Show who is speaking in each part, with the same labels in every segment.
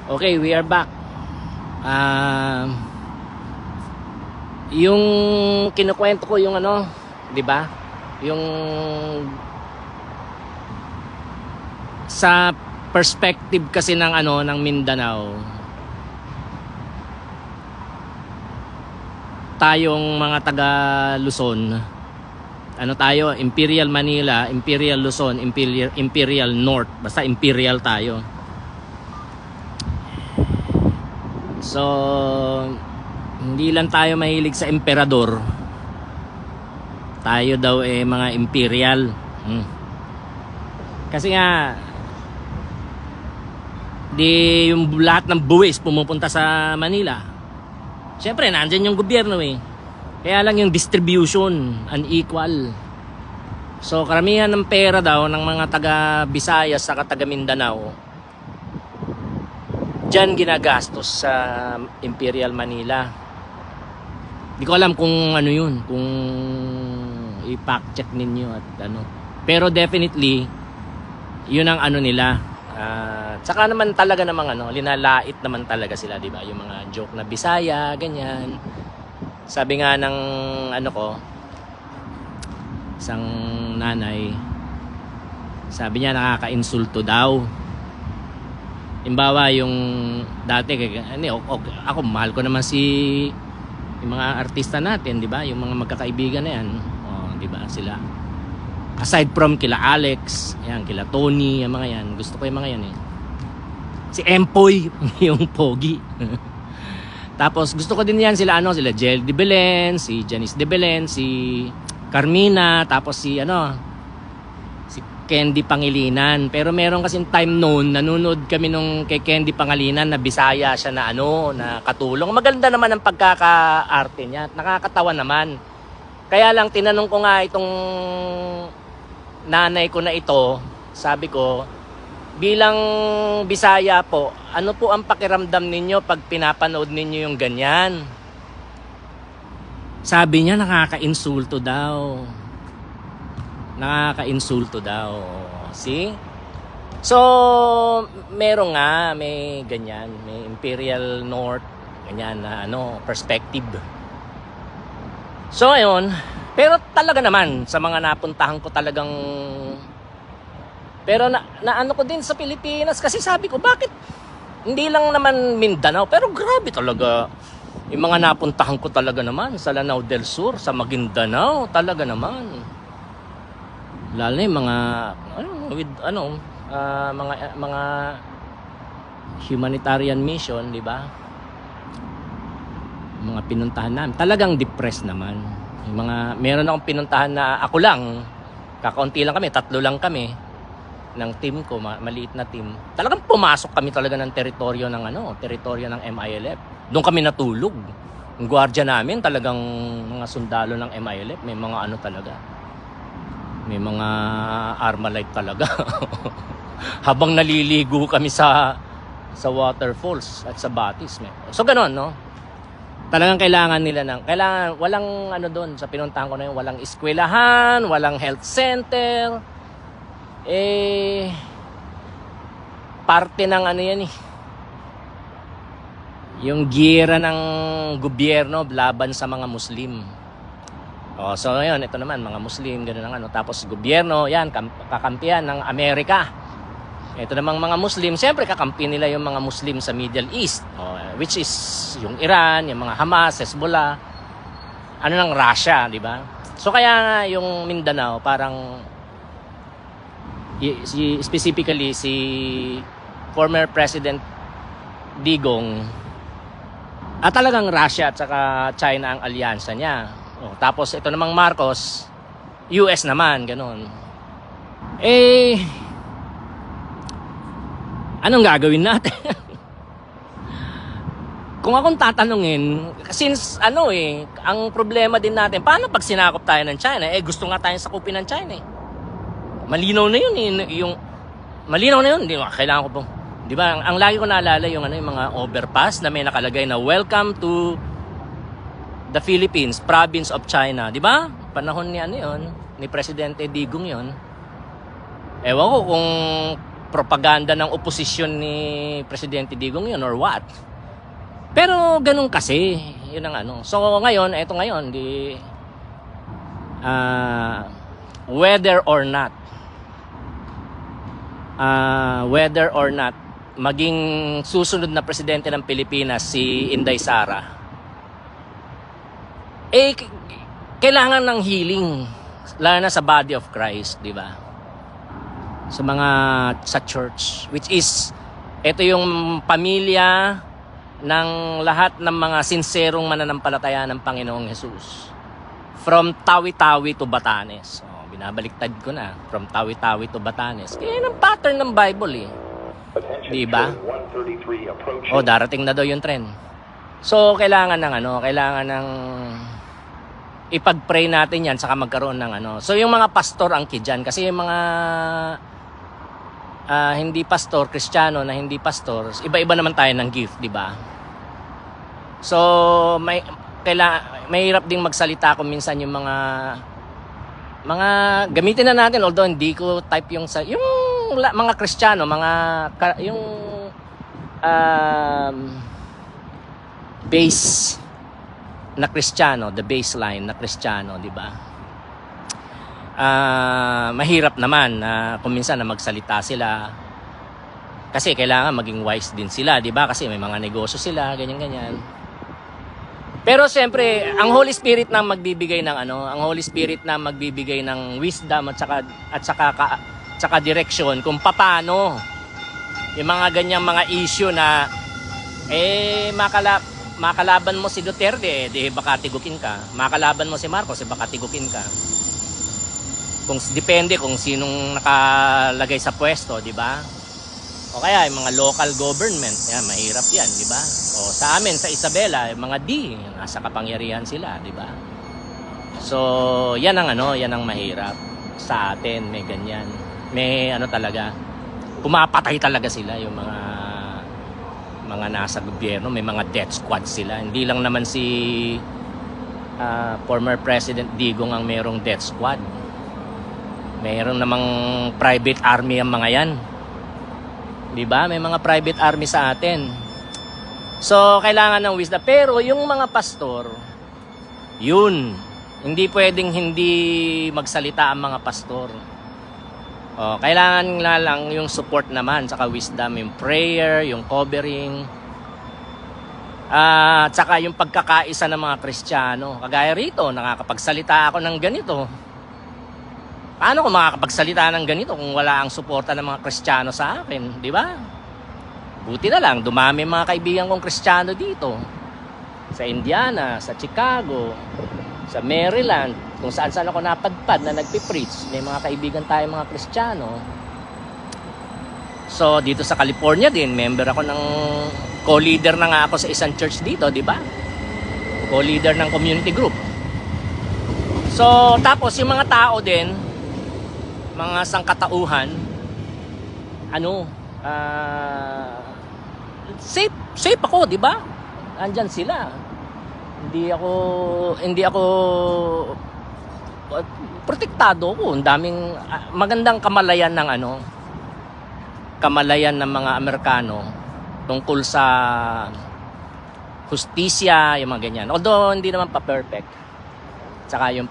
Speaker 1: Okay, we are back. Yung kinukwento ko yung ano, 'di ba? Yung sa perspective kasi ng ano ng Mindanao. Tayong mga taga Luzon, ano tayo, Imperial Manila, Imperial Luzon, Imperial North, basta Imperial tayo. So, hindi lang tayo mahilig sa emperador. Tayo daw mga imperial. Kasi nga, di yung lahat ng buwis pumupunta sa Manila. Siyempre, nandyan yung gobyerno eh. Kaya lang yung distribution, unequal. So, karamihan ng pera daw ng mga taga Visayas sa taga Mindanao, diyan ginagastos sa Imperial Manila. Hindi ko alam kung ano yun, kung i-fact check ninyo at ano. Pero definitely, yun ang ano nila. Tsaka naman talaga namang ano, linalait naman talaga sila, di ba? Yung mga joke na Bisaya, ganyan. Sabi nga ng ano ko, isang nanay, sabi niya nakaka-insulto daw. Imbawa yung dati, ako mahal ko naman yung mga artista natin, di ba? Yung mga magkakaibigan na yan, di ba? Sila. Aside from kila Alex, yan, kila Tony, yung mga yan. Gusto ko yung mga yan eh. Si Empoy, yung pogi. Tapos gusto ko din yan sila Jel de Belen, si Janice de Belen, si Carmina, tapos si Candy Pangilinan. Pero meron kasing time noon, nanonood kami nung kay Candy Pangilinan na Bisaya siya na na katulong. Maganda naman ang pagkakaarte niya, nakakatawa naman. Kaya lang tinanong ko nga itong nanay ko na ito, sabi ko, bilang Bisaya po, ano po ang pakiramdam ninyo pag pinapanood ninyo yung ganyan? Sabi niya nakaka-insulto daw. Nakaka-insulto daw. See? So, meron nga, may ganyan, may Imperial North, ganyan na perspective. So, ayun. Pero talaga naman, sa mga napuntahan ko talagang... Pero na ko din sa Pilipinas kasi sabi ko, bakit hindi lang naman Mindanao, pero grabe talaga. Yung mga napuntahan ko talaga naman sa Lanao del Sur, sa Maguindanao, talaga naman. Lalo na yung mga humanitarian mission, di ba? Mga pinuntahan namin, talagang depressed naman. Yung meron akong pinuntahan na ako lang, kakaunti lang kami, 3 lang kami ng team ko, maliit na team. Talagang pumasok kami talaga ng teritoryo ng MILF. Doon kami natulog. Yung gwardiya namin talagang mga sundalo ng MILF, may mga talaga. May mga Armalite talaga. Habang naliligo kami sa waterfalls at sa Batis. So gano'n, no? Talagang kailangan nila walang doon sa pinuntahan ko na yun, walang eskwelahan, walang health center. Parte ng yan eh. Yung gira ng gobyerno laban sa mga Muslim. So ngayon, ito naman, mga Muslim, gano'n ang Tapos gobyerno, yan, kakampihan ng Amerika. Ito namang mga Muslim, siyempre kakampi nila yung mga Muslim sa Middle East. Which is yung Iran, yung mga Hamas, Hezbollah, ng Russia, di ba? So kaya nga yung Mindanao, parang, specifically si former President Digong, talagang Russia at saka China ang alyansa niya. Tapos ito namang Marcos, US naman, ganun. Anong gagawin natin? Kung akong tatanungin, since ang problema din natin, paano pag sinakop tayo ng China? Gusto nga tayong sakupin ng China eh. Malinaw na yun malinaw na yun, kailangan ko po. Di ba? Ang lagi ko naalala yung yung mga overpass na may nakalagay na welcome to the Philippines, province of China, di ba? Panahon ni ni Presidente Digong yon. Ewan ko kung propaganda ng oposisyon ni Presidente Digong yun or what. Pero ganun kasi, yun ang ano. So ngayon, eto ngayon, whether or not maging susunod na presidente ng Pilipinas si Inday Sara, kailangan ng healing, lalo na sa body of Christ, di ba? Sa church, which is ito yung pamilya ng lahat ng mga sinserong mananampalataya ng Panginoong Jesus. From Tawi-Tawi to Batanes. Binabaliktad ko na. From Tawi-Tawi to Batanes. Kaya yun ang pattern ng Bible eh. Di ba? Darating na daw yung trend. So, kailangan ng ipag-pray natin yan saka magkaroon ng ano. So, yung mga pastor ang kidyan. Kasi yung mga hindi pastor, Kristiyano na hindi pastor, iba-iba naman tayo ng gift, di ba? So, mahirap ding magsalita kung minsan yung mga gamitin na natin, although hindi ko type yung mga Kristiyano, yung base na Kristiyano, the baseline na Kristiyano, di ba? Mahirap naman kung minsan na magsalita sila kasi kailangan maging wise din sila, di ba? Kasi may mga negosyo sila, ganyan. Pero siyempre, ang Holy Spirit na magbibigay ng ang Holy Spirit na magbibigay ng wisdom at saka direction kung paano yung mga ganyang mga issue na makalaban mo si Duterte, di baka tigukin ka. Makalaban mo si Marcos, baka tigukin ka. Depende kung sinong nakalagay sa pwesto, di ba? O kaya yung mga local government, yan, mahirap yan, di ba? O sa amin, sa Isabela, yung mga nasa kapangyarihan sila, di ba? So, yan ang mahirap sa atin, may ganyan. May talaga, pumapatay talaga sila yung mga nasa gobyerno, may mga death squad sila. Hindi lang naman si former President Digong ang merong death squad. Mayroon namang private army ang mga yan. 'Di ba? May mga private army sa atin. So, kailangan ng wisdom. Pero yung mga pastor, yun, hindi pwedeng hindi magsalita ang mga pastor. Kailangan na lang yung support naman, saka wisdom, yung prayer, yung covering, saka yung pagkakaisa ng mga Kristiyano. Kagaya rito, nakakapagsalita ako ng ganito. Paano ko makakapagsalita ng ganito kung wala ang suporta ng mga Kristiyano sa akin, di ba? Buti na lang, dumami mga kaibigan kong Kristiyano dito. Sa Indiana, sa Chicago, sa Maryland, kung saan-saan ako napadpad na nagpipreach. May mga kaibigan tayo mga Kristiyano. So, dito sa California din, member ako ng co-leader na nga ako sa isang church dito, di ba? Co-leader ng community group. So, tapos yung mga tao din, mga sangkatauhan, safe ako, di ba? Andyan sila. Hindi ako protektado ko. Ang daming magandang kamalayan ng mga Amerikano tungkol sa hustisya, yung mga ganyan. Although hindi naman pa perfect. Tsaka yung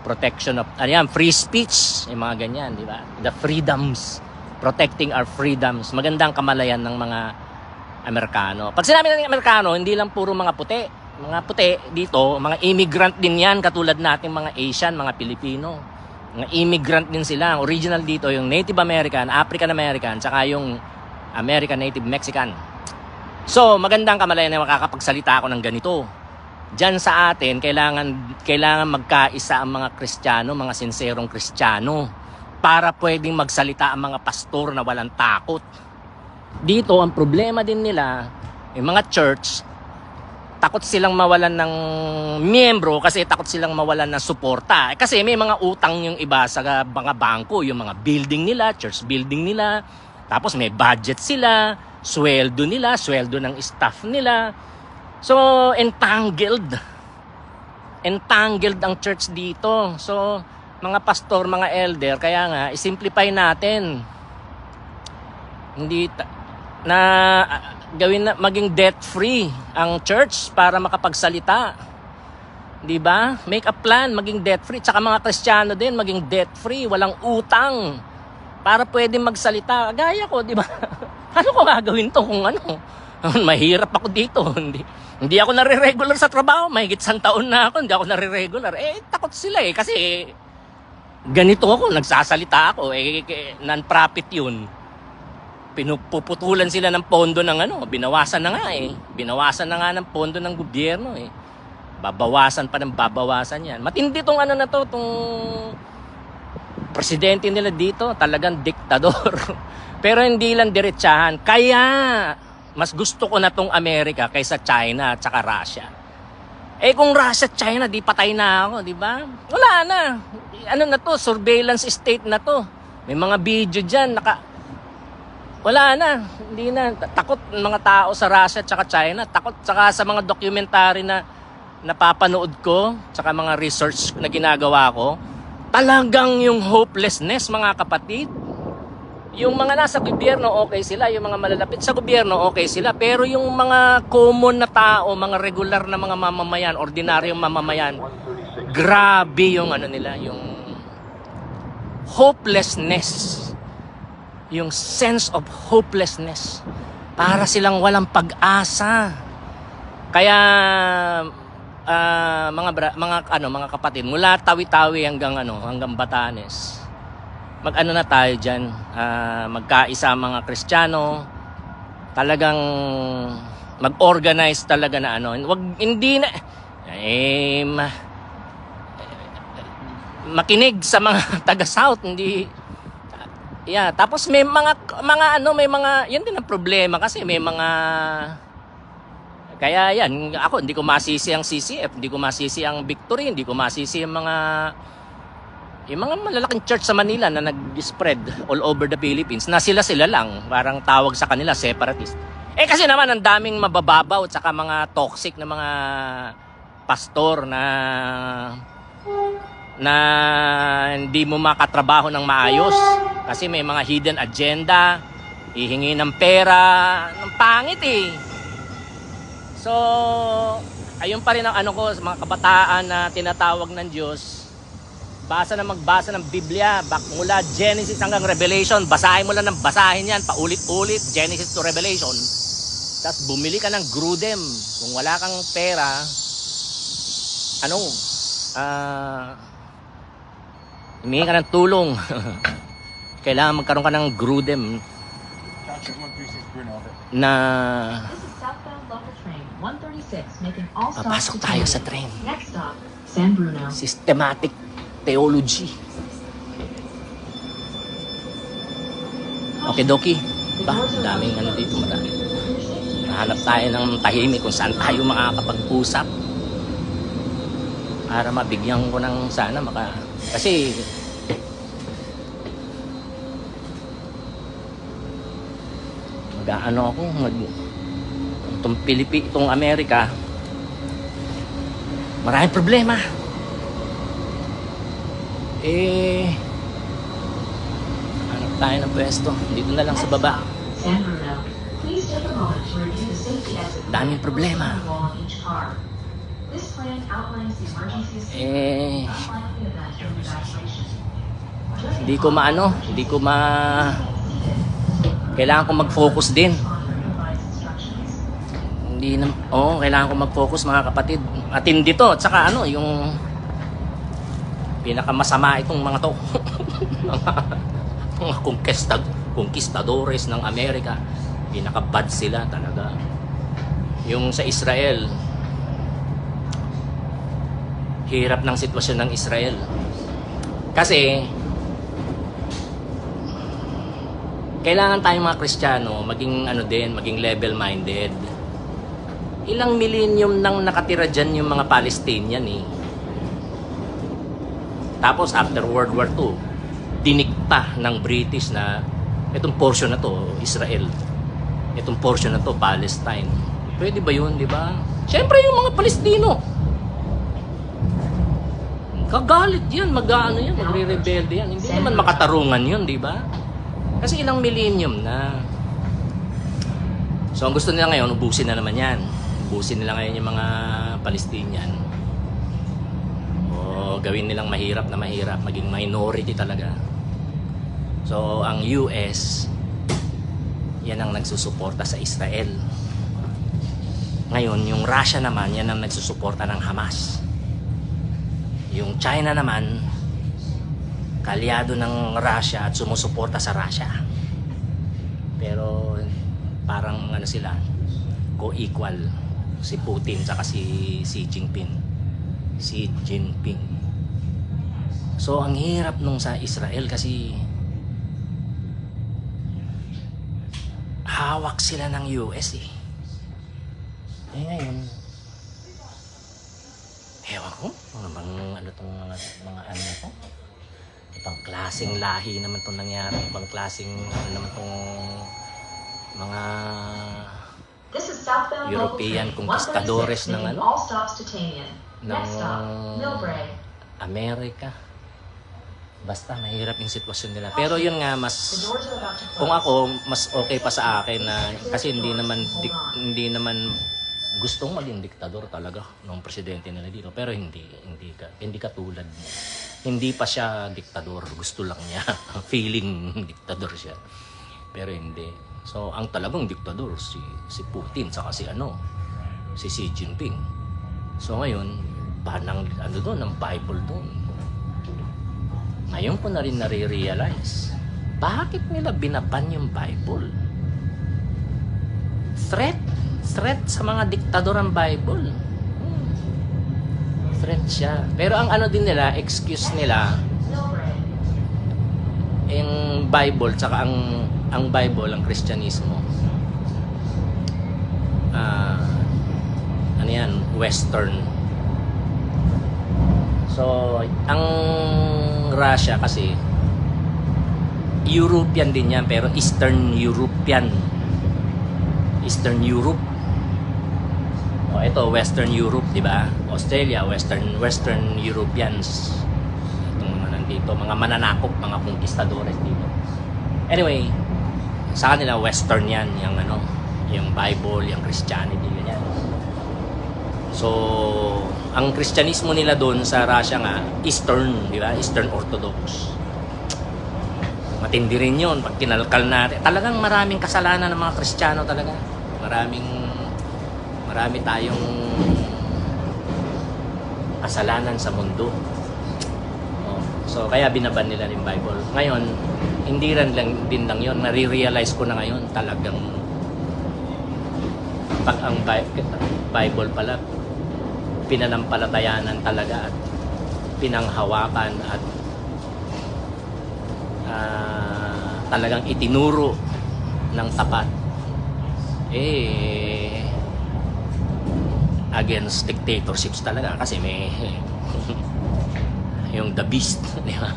Speaker 1: protection of free speech, yung mga ganyan, di ba? The freedoms, protecting our freedoms. Magandang kamalayan ng mga Amerikano. Pag sinabi ng Amerikano, hindi lang puro mga puti. Mga puti dito, mga immigrant din yan, katulad nating mga Asian, mga Pilipino. Mga immigrant din sila. Original dito yung Native American, African American, tsaka yung American Native Mexican. So, magandang kamalayan na makakapagsalita ako ng ganito. Diyan sa atin, kailangan magkaisa ang mga Kristiyano, mga sinserong Kristiyano, para pwedeng magsalita ang mga pastor na walang takot. Dito, ang problema din nila, yung mga church, takot silang mawalan ng miyembro kasi takot silang mawalan ng suporta. Kasi may mga utang yung iba sa mga bangko, yung mga building nila, church building nila, tapos may budget sila, sweldo ng staff nila. So, entangled ang church dito. So, mga pastor, mga elder, kaya nga, isimplify natin. Hindi na gawin na maging debt-free ang church para makapagsalita. 'Di ba? Make a plan maging debt-free. Tsaka mga Kristiyano din maging debt-free, walang utang para pwedeng magsalita. Gaya ko, 'di ba? Ano ko gagawin to kung ano? Mahirap ako dito. Hindi ako nare-regular sa trabaho. Mahigit 1 taon na ako, hindi ako nare-regular. Takot sila kasi ganito ako, nagsasalita ako. Non-profit yun. Pinuputulan sila ng pondo ng binawasan na nga Binawasan na nga ng pondo ng gobyerno Babawasan pa ng babawasan yan. Matindi tong na to, tong presidente nila dito, talagang diktador. Pero hindi lang diretsahan. Kaya mas gusto ko na tong Amerika kaysa China at saka Russia. Kung Russia at China, di patay na ako, di ba? Wala na. Na to, surveillance state na to. May mga video dyan, wala na. Hindi na. Takot mga tao sa Russia at saka China. Takot saka sa mga documentary na napapanood ko, saka mga research na ginagawa ko. Talagang yung hopelessness, mga kapatid. Yung mga nasa gobyerno, okay sila. Yung mga malalapit sa gobyerno, okay sila. Pero yung mga common na tao, mga regular na mga mamamayan, ordinaryong mamamayan, grabe yung nila, yung hopelessness. Yung sense of hopelessness. Para silang walang pag-asa. Kaya mga kapatid, mula Tawi-Tawi hanggang Batanes, na tayo diyan, magkaisa mga Kristiyano, talagang mag-organize talaga na hindi na makinig sa mga taga South, hindi. Tapos may yan din ang problema kasi may mga. Kaya yan, ako hindi ko masisi ang CCF, hindi ko masisi ang Victory, hindi ko masisi yung mga malalaking church sa Manila na nag-spread all over the Philippines, na sila lang, parang tawag sa kanila separatist. Kasi naman ang daming mabababaw at saka mga toxic na mga pastor na hindi mo makatrabaho ng maayos kasi may mga hidden agenda, hihingi ng pera, ng pangit So, ayun pa rin ang ko sa mga kabataan na tinatawag ng Diyos. Magbasa ng Biblia, mula Genesis hanggang Revelation. Basahin mo lang ng basahin yan, paulit-ulit, Genesis to Revelation. Tapos bumili ka ng Grudem. Kung wala kang pera, humingi ka ng tulong. Kailangan magkaroon ka ng Grudem na papasok tayo sa train. Systematic theology. Okay, Doki. Daming dito, marami. Hanap tayo ng tahimik kung saan tayo makakapag-usap para mabigyan ko ng sana kasi itong Amerika, maraming problema. Hanap tayo ng pwesto dito na lang sa baba. Daming problema. Hindi ko kailangan ko mag-focus din. Kailangan ko mag-focus, mga kapatid. Matindi to. At saka yung pinakamasama itong mga to. mga conquistadores ng Amerika. Pinaka-bad sila talaga. Yung sa Israel, hirap ng sitwasyon ng Israel. Kasi kailangan tayong mga Kristiyano maging level-minded. Ilang millennium nang nakatira dyan yung mga Palestinian Tapos after World War II, dinikta ng British na itong portion na to, Israel. Itong portion na to, Palestine. Pwede ba yun, di ba? Siyempre yung mga Palestino. Kagalit yan, magre-rebelde yan. Hindi naman makatarungan yun, di ba? Kasi ilang millennium na. So ang gusto nila ngayon, ubusin na naman yan. Ubusin nila ngayon yung mga Palestinian. O gawin nilang mahirap na mahirap, maging minority talaga. So ang US, yan ang nagsusuporta sa Israel. Ngayon, yung Russia naman, yan ang nagsusuporta ng Hamas. Yung China naman, kalyado ng Russia at sumusuporta sa Russia. Pero parang ano sila, co-equal si Putin saka si Xi Jinping. Xi Jinping. So ang hirap nung sa Israel kasi hawak sila ng US eh. Eh ngayon, ewan ko, ano tong mga ano to? Ibang klaseng lahi naman tong nangyari, ibang klaseng ano naman tong mga European conquistadores ng ano? Ng Amerika. Basta mahirap yung sitwasyon nila. Pero yun nga, kung ako, mas okay pa sa akin na kasi hindi naman gustong maging diktador talaga ng presidente nila dito, pero hindi katulad mo. Hindi pa siya diktador, gusto lang niya feeling diktador siya, pero hindi. So ang talagang diktador si Putin saka si Xi Jinping. So ngayon panang ng Bible doon. Ngayon ko na rin nare-realize bakit nila binaban yung Bible. Threat sa mga diktador ang Bible. Threat siya. Pero ang din nila, excuse nila, yung Bible, tsaka ang Bible, ang Kristyanismo, Western. So, ang Russia kasi, European din yan, pero Eastern European. Eastern Europe. O ito, Western Europe, di ba? Australia, Western Europeans. Itong mga nandito, mga mananakop, mga conquistadores dito. Anyway, sa kanila Western yan, yung Bible, yung Christianity, ganyan. So, ang Kristyanismo nila doon sa Russia nga, Eastern, di ba? Eastern Orthodox. Matindi rin yun pag kinalkal natin. Talagang maraming kasalanan ng mga Kristiyano talaga. Marami tayong kasalanan sa mundo. So kaya binaban nila yung Bible. Ngayon, hindi rin din lang yun. Nare-realize ko na ngayon talagang pag ang Bible pala pinanampalatayanan talaga at pinanghawakan at talagang itinuro ng tapat against dictatorships talaga kasi may yung the beast, di ba?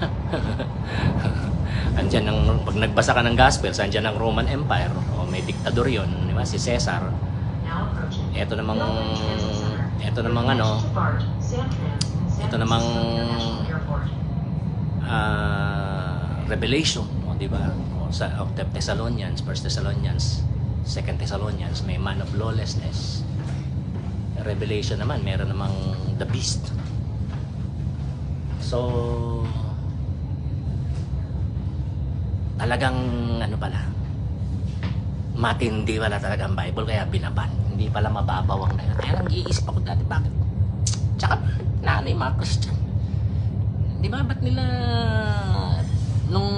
Speaker 1: Andiyan pag nagbasa ka ng Gospels, andiyan ang Roman Empire o may diktador yun, di ba? Si Caesar. Ito namang Revelation, di ba? Of the Thessalonians, 1 Thessalonians, 2 Thessalonians, may man of lawlessness. Revelation naman, meron namang the beast. So, talagang matindi pala talaga ang Bible, kaya binaban. Hindi pala mababaw ang kaya nag-iisip ako dati, bakit? Tsaka, nanay mga Christian. Di ba, ba't nila nung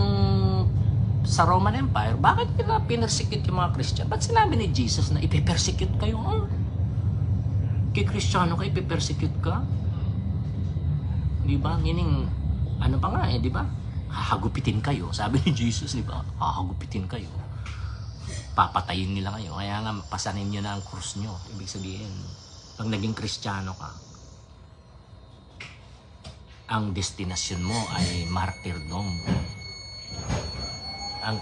Speaker 1: sa Roman Empire, bakit nila pinersecute yung mga Christian? Ba't sinabi ni Jesus na ipipersecute kayo? Kay Kristiyano ka, ipipersecute ka? Di ba? Meaning, pa nga di ba? Hahagupitin kayo. Sabi ni Jesus, di ba? Hahagupitin kayo. Papatayin nila kayo. Kaya nga, pasanin nyo na ang krus nyo. Ibig sabihin, pag naging Kristiyano ka, ang destinasyon mo ay martyrdom. Ang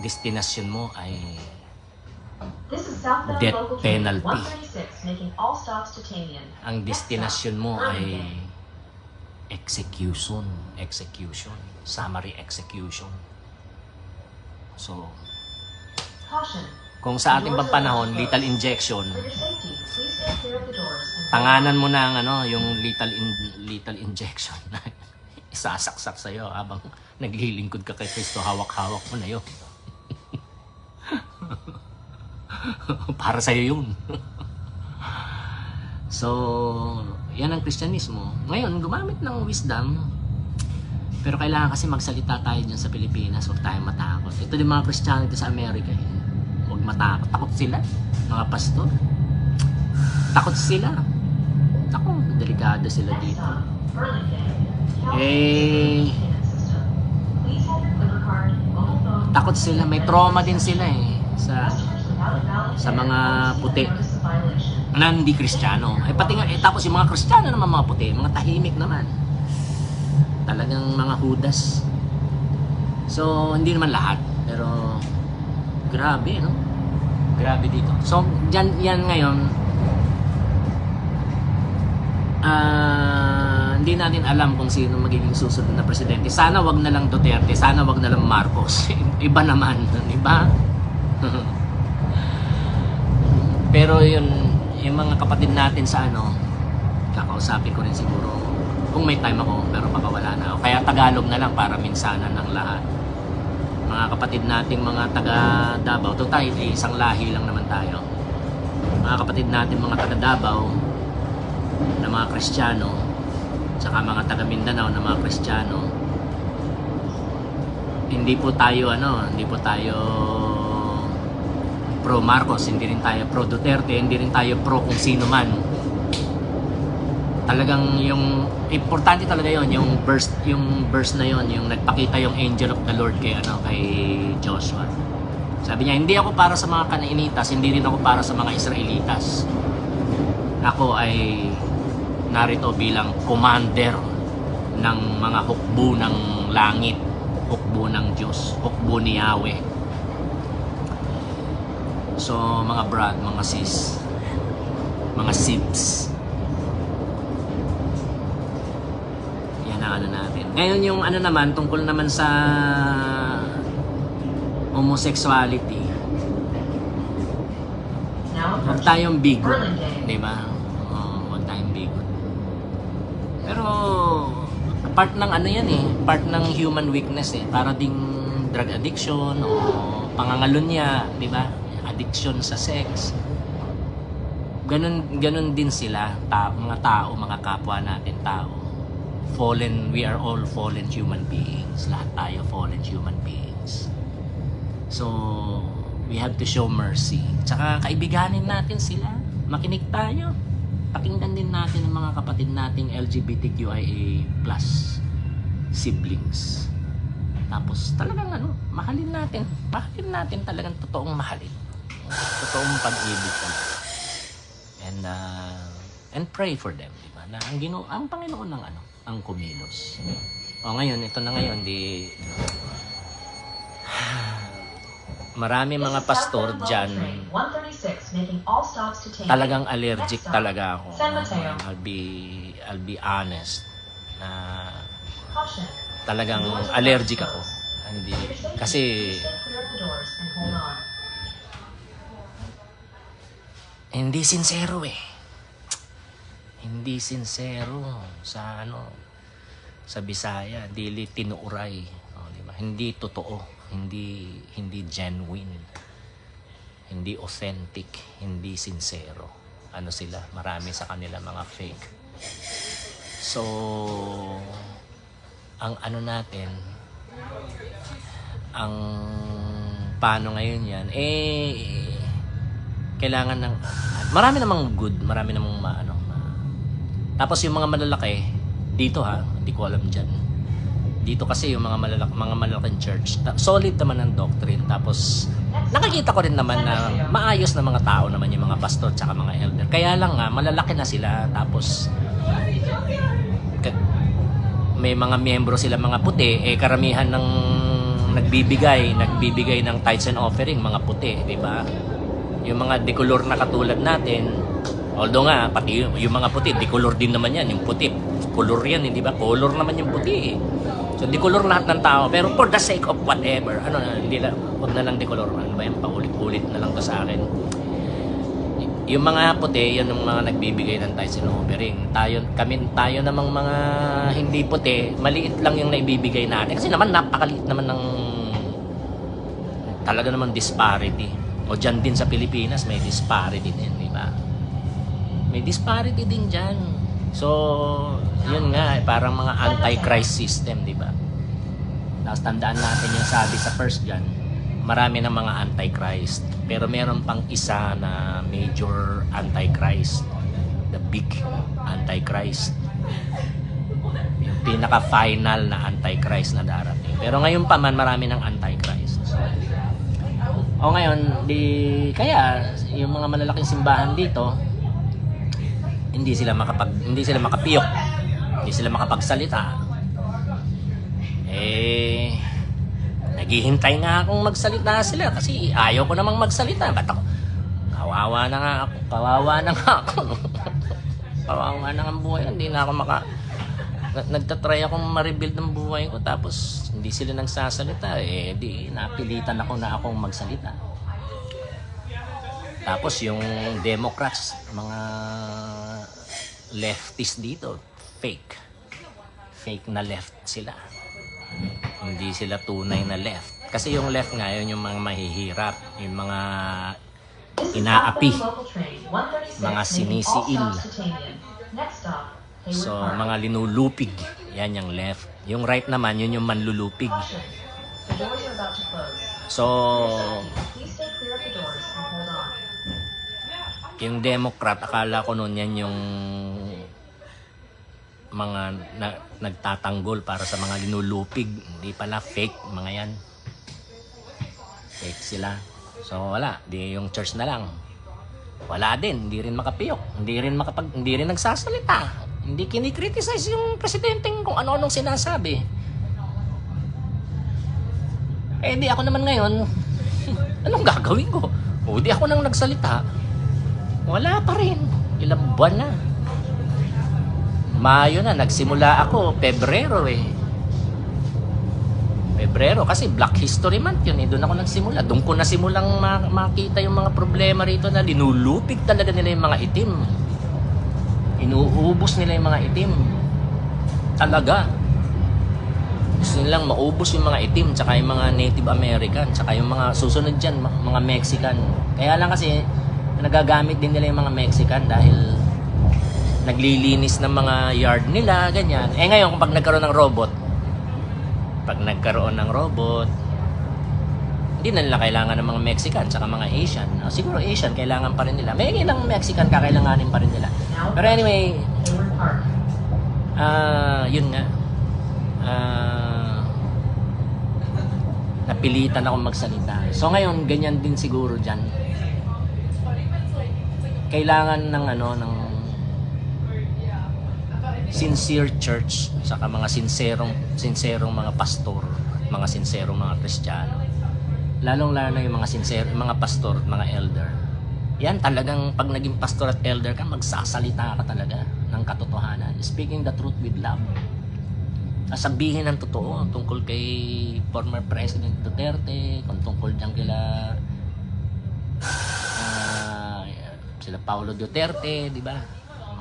Speaker 1: destinasyon mo ay death penalty. Ang destinasyon mo ay execution, summary execution. So, Kung sa ating panahon, lethal injection, tanganan mo na ang yung lethal injection. Isasaksak sa'yo habang naglilingkod ka kay Kristo, hawak-hawak mo na yun. Para sa'yo yun. So, yan ang Kristyanismo. Ngayon, gumamit ng wisdom, pero kailangan kasi magsalita tayo dyan sa Pilipinas, huwag tayong matakot. Ito din mga Kristiyano dito sa Amerika, huwag matakot. Takot sila, mga pastor. Takot sila. Ako, delikado sila dito. Takot sila, may trauma din sila sa mga puti na hindi Kristiyano. Pati nga, tapos yung mga Kristiyano naman mga puti, mga tahimik naman. Talagang mga hudas. So, hindi naman lahat. Pero, grabe, no? Grabe dito. So, yan ngayon, hindi natin alam kung sino magiging susunod na presidente. Sana wag na lang Duterte, sana wag na lang Marcos. Iba naman, iba. Pero yung mga kapatid natin sa kakausapin ko rin siguro kung may time ako, pero baka wala na. O kaya Tagalog na lang para minsanan ng lahat. Mga kapatid nating mga taga Davao, to tayo, isang lahi lang naman tayo. Mga kapatid natin mga taga Davao na mga Kristiyano, saka mga taga Mindanao na mga Kristiyano, hindi po tayo pro Marcos, hindi rin tayo pro Duterte, hindi rin tayo pro kung sino man. Talagang yung importante talaga yon, yung verse na yon, yung nagpakita yung angel of the Lord kay Joshua. Sabi niya, hindi ako para sa mga Kanaanitas, hindi rin ako para sa mga Israelitas. Ako ay narito bilang commander ng mga hukbo ng langit, hukbo ng Diyos, hukbo ni Yahweh. So, mga brad, mga sis, mga sibs, yan ang natin. Ngayon yung naman, tungkol naman sa homosexuality, huwag tayong bigot, di ba? Huwag tayong bigot. Pero, part ng part ng human weakness para ding drug addiction o pangangalunya, di ba? Addiction sa sex. Ganun din sila, mga tao, mga kapwa natin tao. We are all fallen human beings. Lahat tayo fallen human beings. So, we have to show mercy. Tsaka kaibiganin natin sila. Makinig tayo. Pakinggan din natin ang mga kapatid nating LGBTQIA+ siblings. Tapos talagang mahalin natin. Mahalin natin talagang totoong mahalin. Totoong pag-ibig talaga. And pray for them, di ba? Na ang Panginoon ng ang kumilos. Ngayon, ito na ngayon, marami mga pastor dyan, talagang allergic talaga ako. I'll be honest na talagang allergic ako. Kasi hindi sincero Hindi sincero sa sa Bisaya, dili tinuuray, diba? Hindi totoo, hindi genuine, hindi authentic, hindi sincero. Sila, marami sa kanila mga fake. So, ang natin, ang paano ngayon yan, kailangan ng marami namang good, marami namang tapos yung mga malalaki dito hindi ko alam diyan. Dito kasi yung mga malalaking church, solid naman ang doctrine. Tapos nakikita ko rin naman na maayos na mga tao naman yung mga pastor tsaka mga elder. Kaya lang malalaki na sila, tapos may mga miyembro sila mga puti, karamihan ng nagbibigay ng tithes and offering mga puti, di ba? Yung mga decolor na katulad natin, although nga, pati yung mga puti, decolor din naman yan. Yung puti, color yan, hindi ba? Color naman yung puti. So, decolor lahat ng tao. Pero for the sake of whatever, wag na lang decolor. Ano ba yan? Paulit-ulit na lang to sa akin. Yung mga puti, yun yung mga nagbibigay ng Tyson offering. Tayo namang mga hindi puti, maliit lang yung naibibigay natin. Kasi naman napakaliit naman ng talaga naman disparity. O dyan din sa Pilipinas, may disparity din, di ba? May disparity din dyan. So, yun nga, parang mga anti-Christ system, di ba? Tapos tandaan natin yung sabi sa First John, marami ng mga anti-Christ. Pero meron pang isa na major anti-Christ. The big anti-Christ. Yung pinaka-final na anti-Christ na darating. Pero ngayon pa man, marami ng anti-Christ. O ngayon, kaya yung mga malalaking simbahan dito, hindi sila makapiyok, hindi sila makapagsalita. Naghihintay nga akong magsalita sila kasi ayaw ko namang magsalita. Ba't ako? Kawawa na nga ako. Kawawa na nga ang buhay. Hindi na ako nagtatry akong ma-rebuild ng buhay ko tapos hindi sila nagsasalita. Di napilitan ako na akong magsalita. Tapos yung Democrats, mga leftist dito, fake na left sila. Hindi sila tunay na left. Kasi yung left nga, yun yung mga mahihirap, yung mga inaapi, mga sinisiil. So, mga linulupig, yan yung left. Yung right naman, yun yung manlulupig. So, yung Democrat, akala ko noon yan yung mga nagtatanggol para sa mga linulupig. Hindi pala, fake mga yan. Fake sila. So wala, di yung church na lang. Wala din, hindi rin makapiyok, hindi rin nagsasalita. Hindi kinikriticize yung presidenteng kung ano-anong sinasabi. Di ako naman ngayon, anong gagawin ko? Di ako nang nagsalita. Wala pa rin. Ilang buwan na. Mayo na, nagsimula ako, Pebrero Pebrero, kasi Black History Month yun doon ako nagsimula. Doon ko nasimulang makita yung mga problema rito na linulupig talaga nila yung mga itim. Inuubos nila yung mga itim. Talaga. Gusto nilang maubos yung mga itim, tsaka yung mga Native American, tsaka yung mga susunod dyan, mga Mexican. Kaya lang kasi, nagagamit din nila yung mga Mexican dahil naglilinis ng mga yard nila, ganyan. Ngayon, kung nagkaroon ng robot, hindi na nila kailangan ng mga Mexican tsaka mga Asian. Siguro Asian, kailangan pa rin nila. May ilang Mexican kakailanganin pa rin nila. Pero anyway, yun nga. Napilitan akong magsalita. So ngayon, ganyan din siguro dyan. Kailangan ng sincere church, saka mga sinserong mga pastor, mga sinserong mga Kristiyano. Lalong-lalo na yung mga pastor at mga elder. Yan talagang pag naging pastor at elder ka, magsasalita ka talaga ng katotohanan. Speaking the truth with love. Sabihin ng totoo tungkol kay former President Duterte, kung tungkol dyan sila Paulo Duterte, di ba?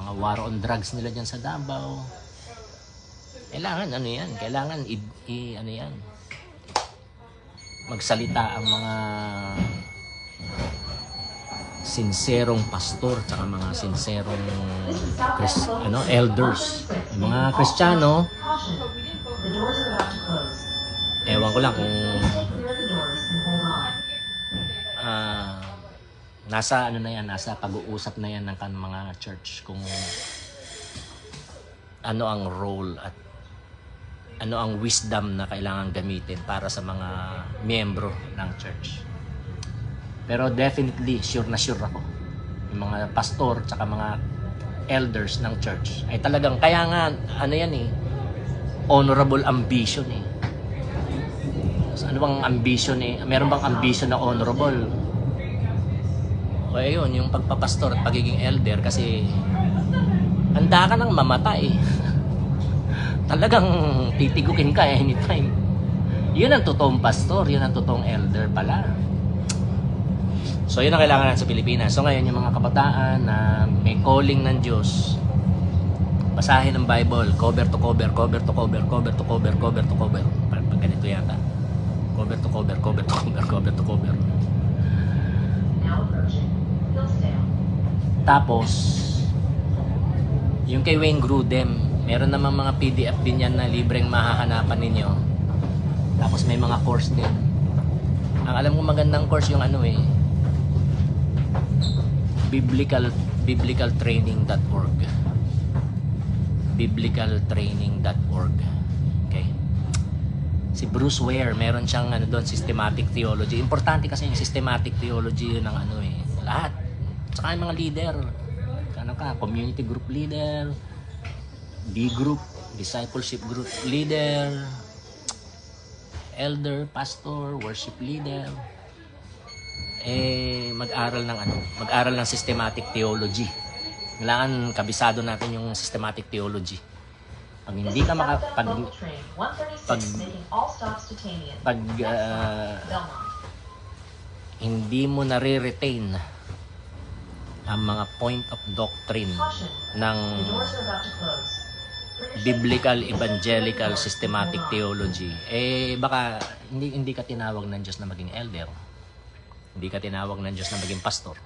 Speaker 1: Mga war on drugs nila dyan sa Davao. Kailangan kailangan magsalita ang mga sinserong pastor tsaka mga sinserong elders. Yung mga Kristiyano, ewan ko lang kung nasa pag-uusap na yan ng mga church kung ano ang role at ano ang wisdom na kailangan gamitin para sa mga miyembro ng church. Pero definitely sure ako yung mga pastor tsaka mga elders ng church ay talagang kaya nga honorable ambition So, ano bang ambition meron bang ambition na honorable? Ayun, yung pagpapastor at pagiging elder kasi handa ka nang mamatay. Talagang titigukin ka anytime. Yun ang totoong pastor, yun ang totoong elder pala. So yun ang kailangan natin sa Pilipinas. So ngayon yung mga kabataan na may calling ng Diyos, basahin ng Bible, cover to cover, cover to cover, cover to cover, cover to cover. Pag ganito yata. Cover to cover, cover to cover, cover to cover. Tapos, yung kay Wayne Grudem, meron namang mga PDF din yan na libreng mahahanapan ninyo. Tapos may mga course din. Ang alam ko magandang course yung ano biblicaltraining.org. Biblicaltraining.org. Okay. Si Bruce Ware, meron siyang doon, systematic theology. Importante kasi yung systematic theology ng lahat. Saka yung mga leader. Community group leader, D group, discipleship group leader, elder, pastor, worship leader. Mag-aral ng systematic theology. Kailangan kabisado natin yung systematic theology. Pag hindi ka hindi mo nare-retain ang mga point of doctrine ng biblical, evangelical, systematic theology, baka hindi ka tinawag ng Diyos na maging elder. Hindi ka tinawag ng Diyos na maging pastor.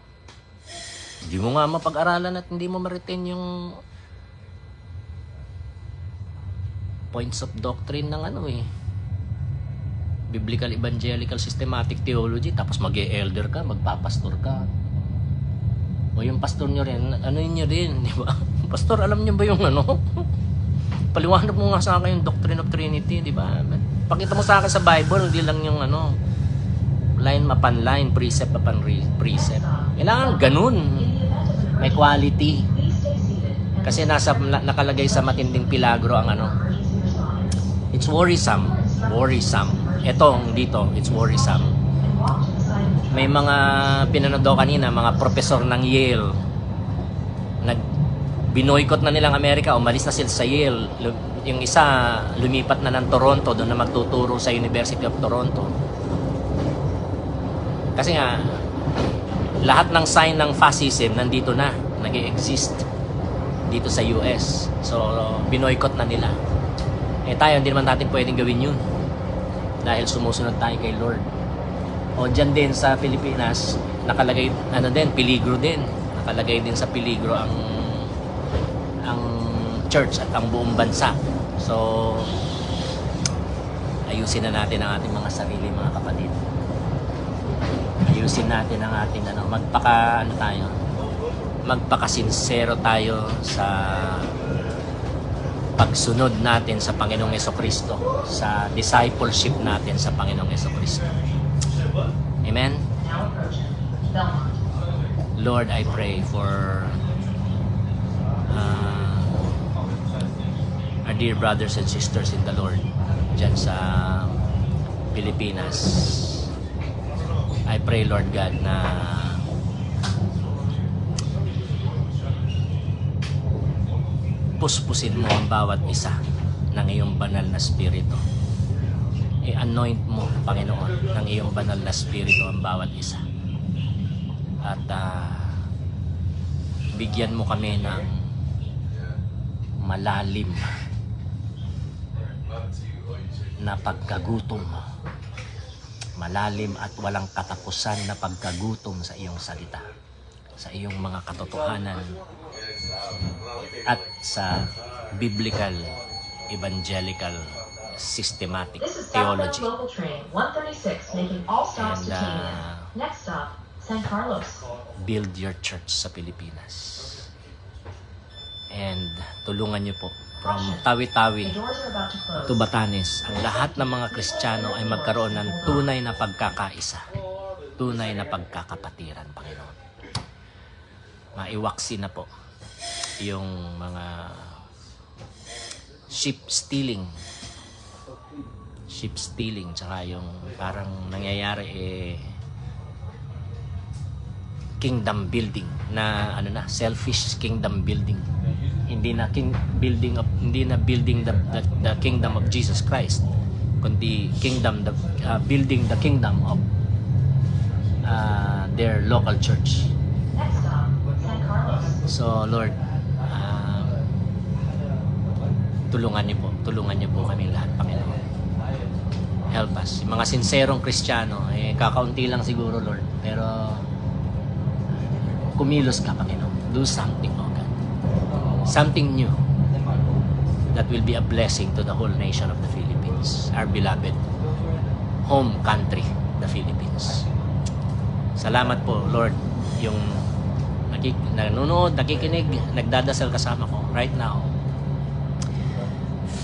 Speaker 1: Hindi mo nga mapag-aralan at hindi mo ma-retain yung points of doctrine ng biblical, evangelical, systematic theology, tapos mag-e-elder ka, magpapastor ka. O yung pastor nyo rin, nyo rin, di ba? Pastor, alam nyo ba yung paliwanag mo nga sa akin yung doctrine of Trinity, di ba? Pakita mo sa akin sa Bible, hindi lang yung line upon line, precept upon precept. Kailangan ganun. May quality. Kasi nakalagay sa matinding pilagro ang it's worrisome. Etong dito, it's worrisome. May mga pinanood daw kanina, mga professor ng Yale, binoykot na nilang Amerika, umalis na sila sa Yale. Yung isa, lumipat na ng Toronto, doon na magtuturo sa University of Toronto. Kasi nga, lahat ng sign ng fascism nandito na, nag-i-exist dito sa US. So, binoykot na nila. Tayo, hindi naman natin pwedeng gawin yun. Dahil sumusunod tayo kay Lord. O dyan din sa Pilipinas, nakalagay, peligro din. Nakalagay din sa peligro ang church at ang buong bansa. So, ayusin na natin ang ating mga sarili, mga kapatid. Ayusin natin ang ating magpakasinsero tayo sa pagsunod natin sa Panginoong Jesucristo, sa discipleship natin sa Panginoong Jesucristo. Amen? Lord, I pray for our dear brothers and sisters in the Lord dyan sa Pilipinas. I pray, Lord God, na puspusin mo ang bawat isa ng iyong banal na spirito. I-anoint mo, Panginoon, ng iyong banal na spirito ang bawat isa. At bigyan mo kami ng malalim na pagkagutom, malalim at walang katapusan na pagkagutom sa iyong salita, sa iyong mga katotohanan, at sa biblical, evangelical, systematic theology. And build your church sa Pilipinas. And tulungan niyo po from Tawi-Tawi to Batanes, ang lahat ng mga Kristiyano ay magkaroon ng tunay na pagkakaisa, tunay na pagkakapatiran, Panginoon. Maiwaksi na po yung mga sheep stealing, tsaka yung parang nangyayari kingdom building na selfish kingdom building. Hindi na building the kingdom of Jesus Christ. kundi building the kingdom of their local church. So Lord, tulungan niyo po kami lahat, Panginoon. Help us. Yung mga sinserong Kristiyano, kakaunti lang siguro, Lord. Pero kumilos ka, Panginoon. Do something, oh God. Something new that will be a blessing to the whole nation of the Philippines. Our beloved home country, the Philippines. Salamat po, Lord, yung nanonood, nakikinig, nagdadasal kasama ko right now.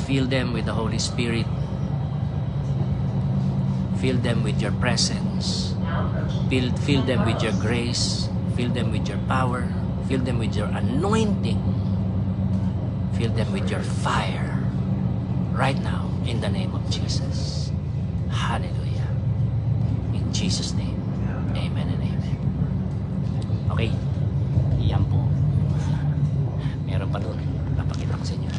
Speaker 1: Fill them with the Holy Spirit. Fill them with your presence. Fill them with your grace. Fill them with your power. Fill them with your anointing. Fill them with your fire. Right now, in the name of Jesus. Hallelujah. In Jesus' name. Amen and amen. Okay. Yan po. Meron pa doon. Papakita ko sa inyo.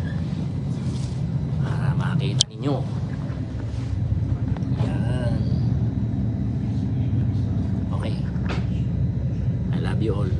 Speaker 1: Para makakita ninyo. Yan. Okay. I love you all.